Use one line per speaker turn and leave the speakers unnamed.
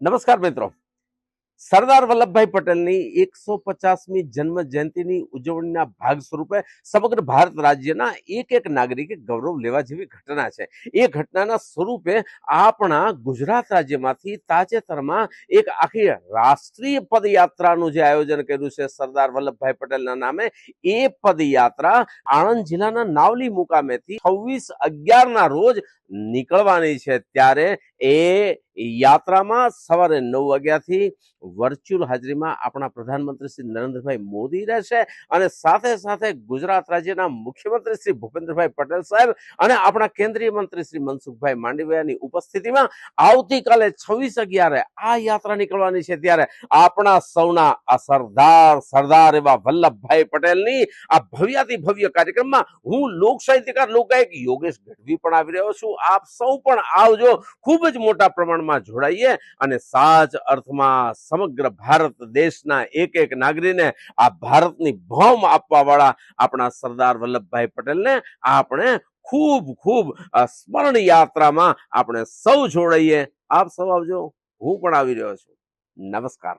નમસ્કાર મિત્રો, સરદાર વલ્લભભાઈ પટેલની 150મી જન્મ જયંતિની ઉજવણીના ભાગ સ્વરૂપે સમગ્ર ભારત રાજ્યના એક નાગરિકે ગૌરવ લેવા જેવી ઘટના છે। એ ઘટનાના સ્વરૂપે આપણા ગુજરાત રાજ્યમાંથી તાજેતરમાં એક આખી રાષ્ટ્રીય પદયાત્રાનું જે આયોજન કર્યું છે સરદાર વલ્લભભાઈ પટેલના નામે। એ પદયાત્રા આણંદ જિલ્લાના નાવલી મુકામેથી 26/11ના રોજ નીકળવાની છે। ત્યારે એ યાત્રામાં સવારે 9 વાગ્યાથી વર્ચ્યુઅલ હાજરીમાં આપણા પ્રધાનમંત્રી શ્રી નરેન્દ્રભાઈ મોદી રહેશે અને સાથે સાથે ગુજરાત રાજ્યના મુખ્યમંત્રી શ્રી ભૂપેન્દ્રભાઈ પટેલ સાહેબ અને આપણા કેન્દ્રીય મંત્રી શ્રી મનસુખભાઈ માંડવિયાની ઉપસ્થિતિમાં આવતીકાલે 26/11 આ યાત્રા નીકળવાની છે। ત્યારે આપણા સૌના આ સરદાર એવા વલ્લભભાઈ પટેલની આ ભવ્યાતિ ભવ્ય કાર્યક્રમમાં હું લોક સાહિત્યકાર લોકગાયક યોગેશ ગઢવી પણ આવી રહ્યો છું। આપ સૌ પણ આવજો, ખૂબ જ મોટા પ્રમાણમાં જોડાઈએ અને સાચ અર્થમાં સમગ્ર ભારત દેશના એક નાગરિકને આ ભારતની ભૌમ આપવા વાળા આપણા સરદાર વલ્લભભાઈ પટેલને આપણે ખૂબ સ્મરણ યાત્રામાં આપણે સૌ જોડાઈએ। આપ સૌ આવજો, હું પણ આવી રહ્યો છું। નમસ્કાર।